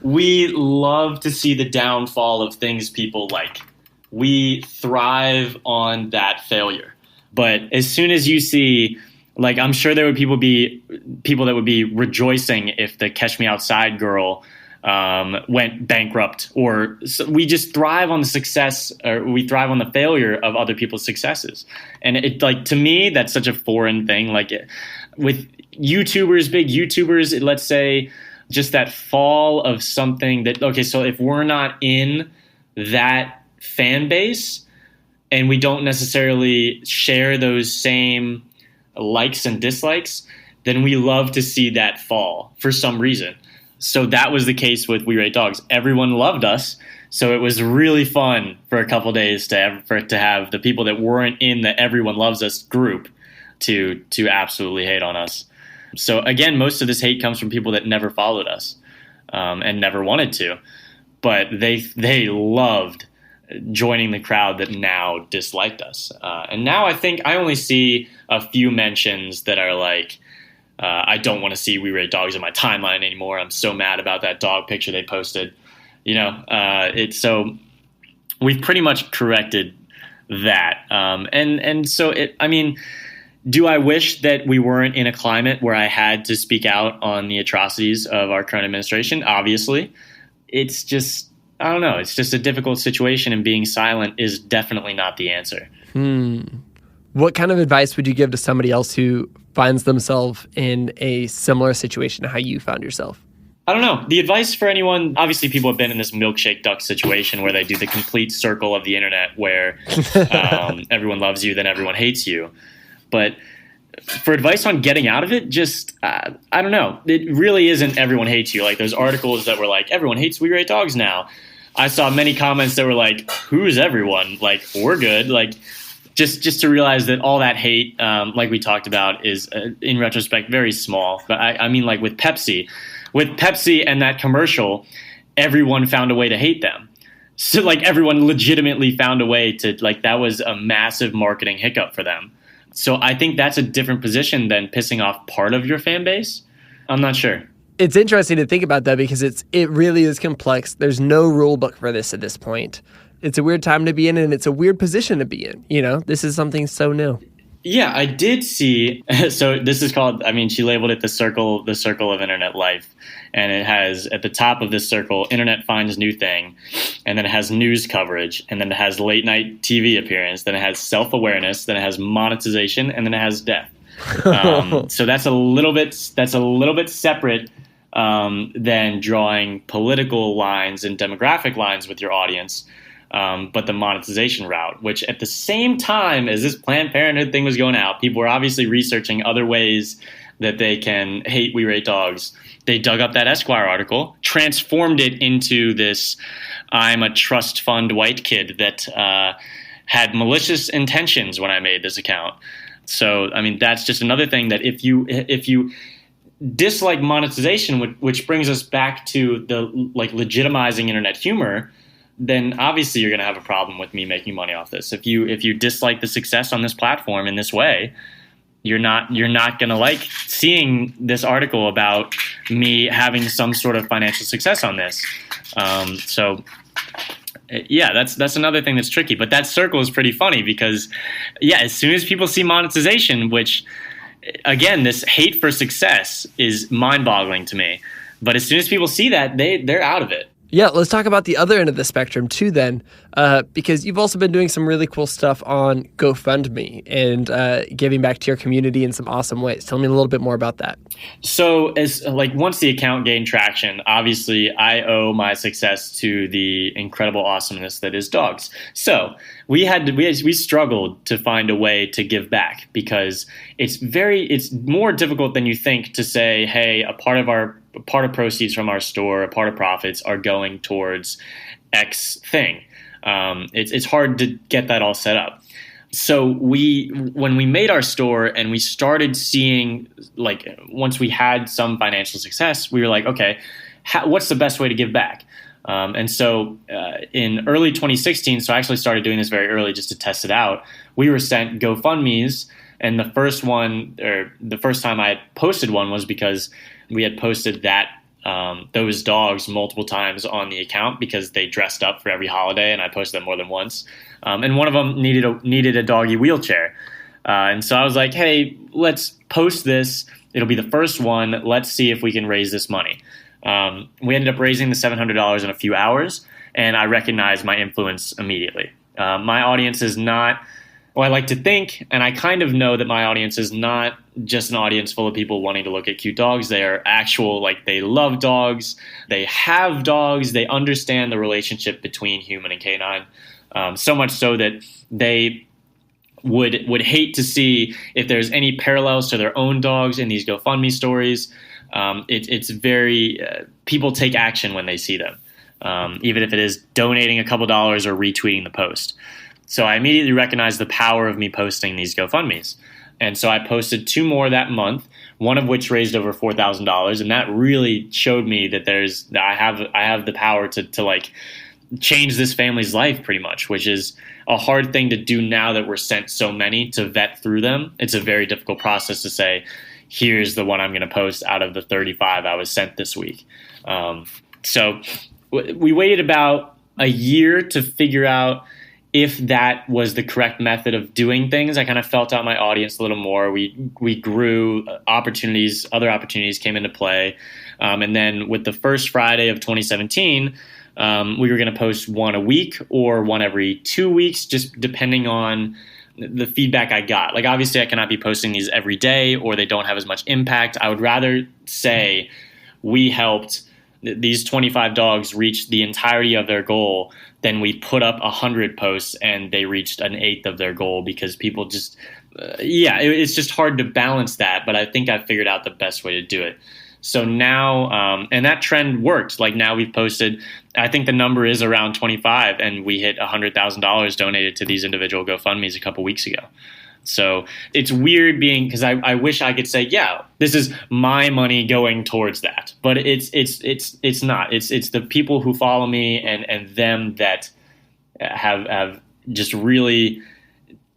We love to see the downfall of things people like. We thrive on that failure. But as soon as you see, like, I'm sure there would people that would be rejoicing if the Catch Me Outside girl went bankrupt, or we just thrive on the success, or we thrive on the failure of other people's successes. And it, like, to me, that's such a foreign thing. Like, with YouTubers, big YouTubers, let's say, just that fall of something that, okay, so if we're not in that fan base and we don't necessarily share those same likes and dislikes, then we love to see that fall for some reason. So that was the case with WeRateDogs. Everyone loved us, so it was really fun for a couple days to have the people that weren't in the everyone loves us group to absolutely hate on us. So again, most of this hate comes from people that never followed us and never wanted to, but they loved joining the crowd that now disliked us. And now I think I only see a few mentions that are like, I don't want to see WeRateDogs in my timeline anymore. I'm so mad about that dog picture they posted. It's so we've pretty much corrected that. And so do I wish that we weren't in a climate where I had to speak out on the atrocities of our current administration? Obviously. It's just, I don't know. It's just a difficult situation, and being silent is definitely not the answer. What kind of advice would you give to somebody else who finds themselves in a similar situation to how you found yourself? I don't know. The advice for anyone, obviously people have been in this milkshake duck situation where they do the complete circle of the internet where everyone loves you, then everyone hates you. But for advice on getting out of it, just, I don't know. It really isn't everyone hates you. Like those articles that were like, everyone hates WeRateDogs now. I saw many comments that were like, who's everyone? Like, we're good. Like, just to realize that all that hate, like we talked about, is, in retrospect, very small. But I mean, like with Pepsi and that commercial, everyone found a way to hate them. So like everyone legitimately found a way to, like, that was a massive marketing hiccup for them. So I think that's a different position than pissing off part of your fan base. I'm not sure. It's interesting to think about that because it really is complex. There's no rule book for this at this point. It's a weird time to be in, and it's a weird position to be in. This is something so new. Yeah, I did see. So this is called, she labeled it the circle of internet life. And it has at the top of this circle, internet finds new thing. And then it has news coverage. And then it has late night TV appearance. Then it has self-awareness. Then it has monetization. And then it has death. So that's a little bit separate than drawing political lines and demographic lines with your audience. But the monetization route, which at the same time as this Planned Parenthood thing was going out, people were obviously researching other ways that they can hate WeRateDogs. They dug up that Esquire article, transformed it into this I'm a trust fund white kid that had malicious intentions when I made this account. So, that's just another thing that if you dislike monetization, which brings us back to the legitimizing internet humor, then obviously you're going to have a problem with me making money off this. If you dislike the success on this platform in this way, you're not going to like seeing this article about me having some sort of financial success on this. So yeah, that's another thing that's tricky. But that circle is pretty funny because, yeah, as soon as people see monetization, which again, this hate for success is mind-boggling to me. But as soon as people see that, they're out of it. Yeah, let's talk about the other end of the spectrum too then, because you've also been doing some really cool stuff on GoFundMe and giving back to your community in some awesome ways. Tell me a little bit more about that. So once the account gained traction, obviously I owe my success to the incredible awesomeness that is dogs. So we struggled to find a way to give back because it's more difficult than you think to say, hey, a part of proceeds from our store, a part of profits are going towards X thing. It's hard to get that all set up. So when we made our store and we started seeing, once we had some financial success, we were like, okay, what's the best way to give back? And so in early 2016, so I actually started doing this very early just to test it out, we were sent GoFundMes. And the first time I had posted one was because we had posted those dogs multiple times on the account because they dressed up for every holiday, and I posted them more than once. And one of them needed a doggy wheelchair. And so I was like, hey, let's post this. It'll be the first one. Let's see if we can raise this money. We ended up raising the $700 in a few hours, and I recognized my influence immediately. My audience is not, well, I like to think, and I kind of know that my audience is not just an audience full of people wanting to look at cute dogs. They are actual, like, they love dogs. They have dogs. They understand the relationship between human and canine. So much so that they would hate to see if there's any parallels to their own dogs in these GoFundMe stories. It's very people take action when they see them, even if it is donating a couple dollars or retweeting the post. So I immediately recognized the power of me posting these GoFundMes. And so I posted 2 more that month, one of which raised over $4,000, and that really showed me that I have the power to like change this family's life pretty much, which is a hard thing to do now that we're sent so many to vet through them. It's a very difficult process to say, here's the one I'm going to post out of the 35 I was sent this week. So we waited about a year to figure out if that was the correct method of doing things. I kind of felt out my audience a little more. We grew, other opportunities came into play. And then with the first Friday of 2017, we were going to post one a week or one every 2 weeks, just depending on the feedback I got. Like, obviously I cannot be posting these every day or they don't have as much impact. I would rather say we helped these 25 dogs reach the entirety of their goal than we put up 100 posts and they reached an eighth of their goal, because people just, it's just hard to balance that. But I think I figured out the best way to do it. So now, and that trend worked. Like, now we've posted, I think the number is around 25, and we hit $100,000 donated to these individual GoFundMes a couple weeks ago. So it's weird because I wish I could say, yeah, this is my money going towards that, but it's not. It's the people who follow me and them that have just really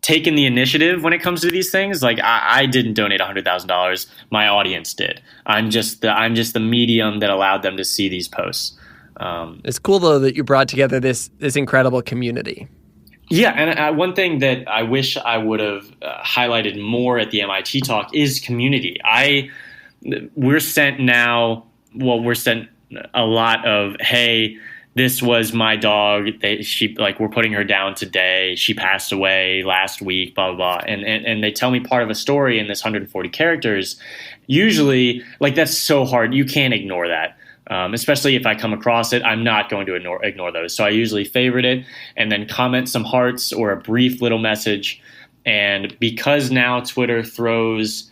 taken the initiative when it comes to these things. Like, I didn't donate $100,000. My audience did. I'm just the medium that allowed them to see these posts. It's cool though that you brought together this incredible community. Yeah, and one thing that I wish I would have highlighted more at the MIT talk is community. We're sent a lot of, hey, this was my dog. We're putting her down today. She passed away last week, blah, blah, blah. And they tell me part of a story in this 140 characters. Usually, like, that's so hard. You can't ignore that. Especially if I come across it, I'm not going to ignore those. So I usually favorite it and then comment some hearts or a brief little message. And because now Twitter throws,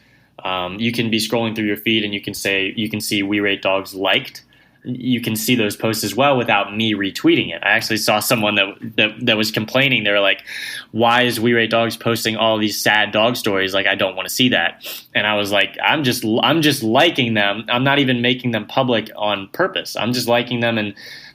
you can be scrolling through your feed and you can see WeRateDogs liked. You can see those posts as well without me retweeting it. I actually saw someone that was complaining. They were like, why is WeRateDogs posting all these sad dog stories? Like, I don't want to see that. And I was like, I'm just liking them. I'm not even making them public on purpose. I'm just liking them. And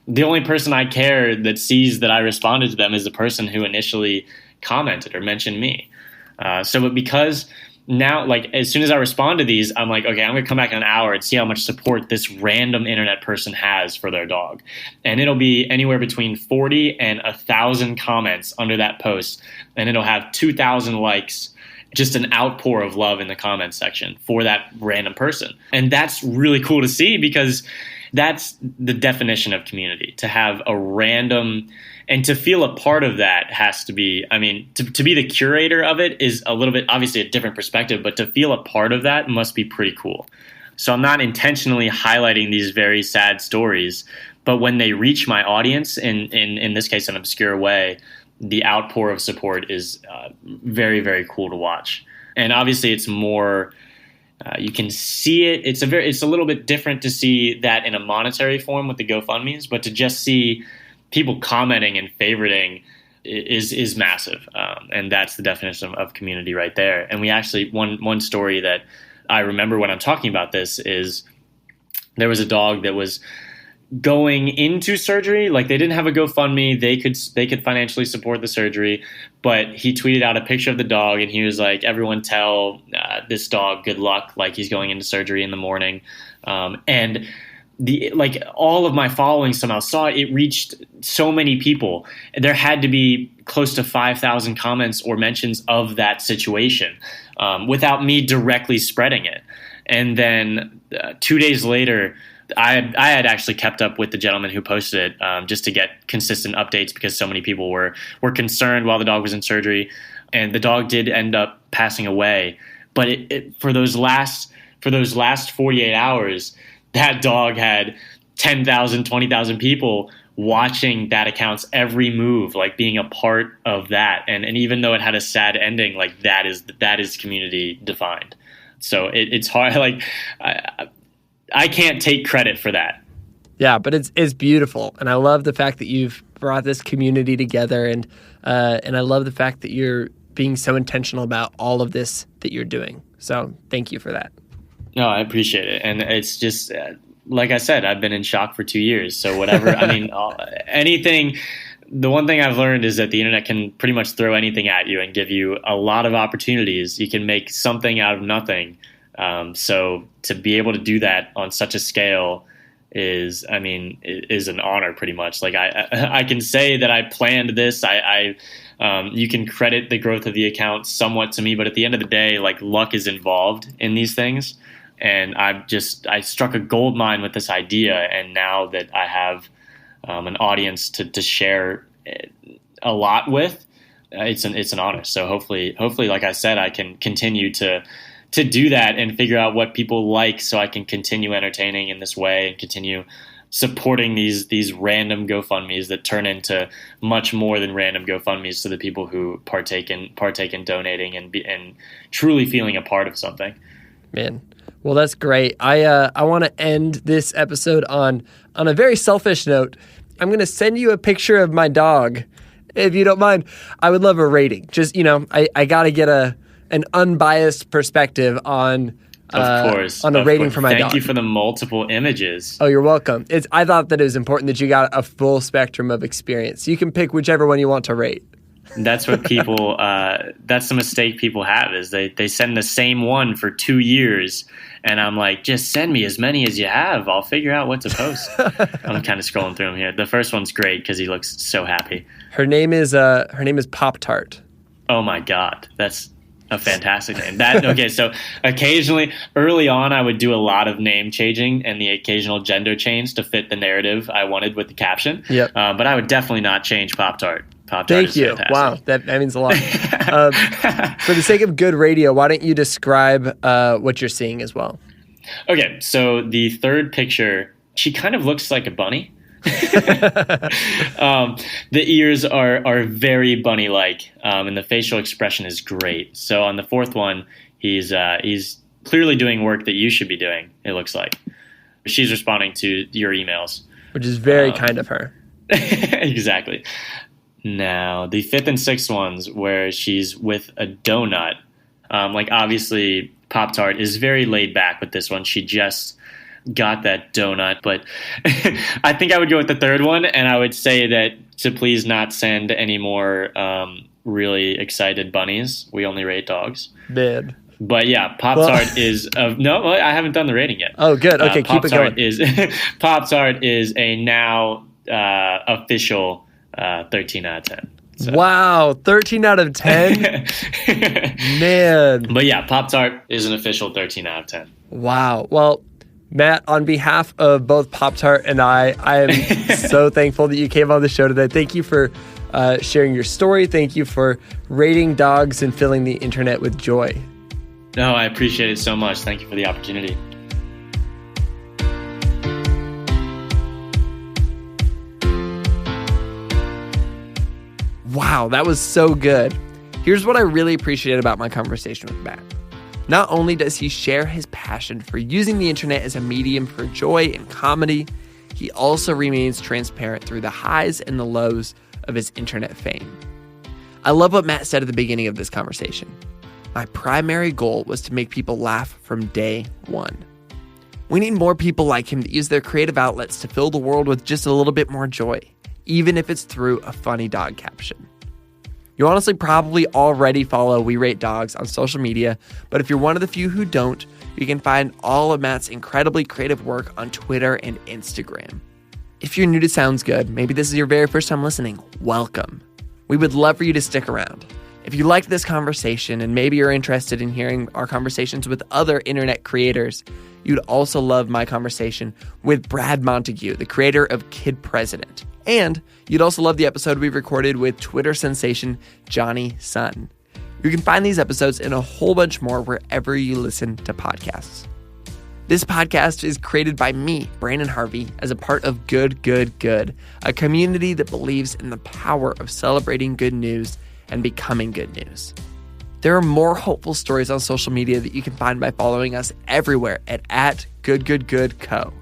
the only person I care that sees that I responded to them is the person who initially commented or mentioned me. But because now, like, as soon as I respond to these, I'm like, okay, I'm going to come back in an hour and see how much support this random internet person has for their dog. And it'll be anywhere between 40 and 1,000 comments under that post. And it'll have 2,000 likes, just an outpour of love in the comments section for that random person. And that's really cool to see, because that's the definition of community, to have a random. And to feel a part of that has to be, I mean, to be the curator of it is a little bit, obviously a different perspective, but to feel a part of that must be pretty cool. So I'm not intentionally highlighting these very sad stories, but when they reach my audience, in this case, an obscure way, the outpour of support is very, very cool to watch. And obviously it's more, you can see it. It's a little bit different to see that in a monetary form with the GoFundMes, but to just see people commenting and favoriting is massive. And that's the definition of community right there. And we actually, one story that I remember when I'm talking about this is there was a dog that was going into surgery, like they didn't have a GoFundMe. They could financially support the surgery, but he tweeted out a picture of the dog and he was like, everyone tell this dog good luck, like he's going into surgery in the morning. And all of my following somehow saw it. It reached so many people. There had to be close to 5,000 comments or mentions of that situation without me directly spreading it. And then 2 days later, I had actually kept up with the gentleman who posted it just to get consistent updates because so many people were concerned while the dog was in surgery, and the dog did end up passing away. But for those last 48 hours, that dog had 10,000, 20,000 people watching that account's every move, like being a part of that. And even though it had a sad ending, like that is community defined. So it's hard. Like I can't take credit for that. Yeah, but it's beautiful, and I love the fact that you've brought this community together, and I love the fact that you're being so intentional about all of this that you're doing. So thank you for that. No, I appreciate it, and it's just like I said, I've been in shock for 2 years. So whatever, I mean, anything. The one thing I've learned is that the internet can pretty much throw anything at you and give you a lot of opportunities. You can make something out of nothing. So to be able to do that on such a scale is an honor pretty much. Like I can say that I planned this. You can credit the growth of the account somewhat to me, but at the end of the day, like luck is involved in these things. And I struck a gold mine with this idea. And now that I have an audience to share a lot with, it's an honor. So hopefully, like I said, I can continue to do that and figure out what people like, so I can continue entertaining in this way and continue supporting these random GoFundMes that turn into much more than random GoFundMes to the people who partake in donating and truly feeling a part of something. Man, well, that's great. I want to end this episode on a very selfish note. I'm going to send you a picture of my dog, if you don't mind. I would love a rating. Just, I got to get an unbiased perspective on a rating for my dog. Thank you for the multiple images. Oh, you're welcome. I thought that it was important that you got a full spectrum of experience. You can pick whichever one you want to rate. That's what people. That's the mistake people have, is they send the same one for 2 years, and I'm like, just send me as many as you have. I'll figure out what to post. I'm kind of scrolling through them here. The first one's great because he looks so happy. Her name is Pop-Tart. Oh my God, that's a fantastic name. Okay, so occasionally, early on, I would do a lot of name changing and the occasional gender change to fit the narrative I wanted with the caption. Yep. But I would definitely not change Pop-Tart. Pop-Tart Thank is you. fantastic. Wow, that means a lot. For the sake of good radio, why don't you describe what you're seeing as well? Okay, so the third picture, she kind of looks like a bunny. The ears are very bunny-like, and the facial expression is great. So on the fourth one, he's clearly doing work that you should be doing, it looks like. She's responding to your emails. Which is very kind of her. Exactly. Now, the fifth and sixth ones, where she's with a donut, obviously Pop-Tart is very laid back with this one. She just got that donut, but I think I would go with the third one, and I would say that to please not send any more really excited bunnies. We only rate dogs. Bad. But yeah, Pop-Tart is no. I haven't done the rating yet. Oh, good. Okay, keep it going. Pop-Tart is a now official 13 out of 10. So. Wow, 13 out of 10? Man. But yeah, Pop-Tart is an official 13 out of 10. Wow. Well, Matt, on behalf of both Pop-Tart and I am so thankful that you came on the show today. Thank you for sharing your story. Thank you for rating dogs and filling the internet with joy. No, I appreciate it so much. Thank you for the opportunity. Wow, that was so good. Here's what I really appreciate about my conversation with Matt. Not only does he share his passion for using the internet as a medium for joy and comedy, he also remains transparent through the highs and the lows of his internet fame. I love what Matt said at the beginning of this conversation. My primary goal was to make people laugh from day one. We need more people like him that use their creative outlets to fill the world with just a little bit more joy, even if it's through a funny dog caption. You honestly probably already follow WeRateDogs on social media, but if you're one of the few who don't, you can find all of Matt's incredibly creative work on Twitter and Instagram. If you're new to Sounds Good, maybe this is your very first time listening, welcome. We would love for you to stick around. If you liked this conversation and maybe you're interested in hearing our conversations with other internet creators, you'd also love my conversation with Brad Montague, the creator of Kid President. And you'd also love the episode we recorded with Twitter sensation Johnny Sun. You can find these episodes and a whole bunch more wherever you listen to podcasts. This podcast is created by me, Branden Harvey, as a part of Good, Good, Good, a community that believes in the power of celebrating good news and becoming good news. There are more hopeful stories on social media that you can find by following us everywhere at GoodGoodGoodCo.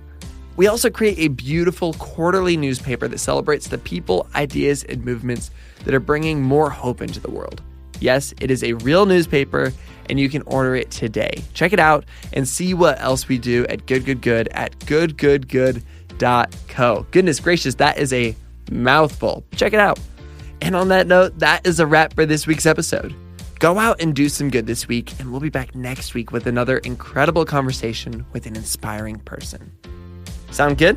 We also create a beautiful quarterly newspaper that celebrates the people, ideas, and movements that are bringing more hope into the world. Yes, it is a real newspaper, and you can order it today. Check it out and see what else we do at GoodGoodGood at goodgoodgood.co. Goodness gracious, that is a mouthful. Check it out. And on that note, that is a wrap for this week's episode. Go out and do some good this week, and we'll be back next week with another incredible conversation with an inspiring person. Sound good?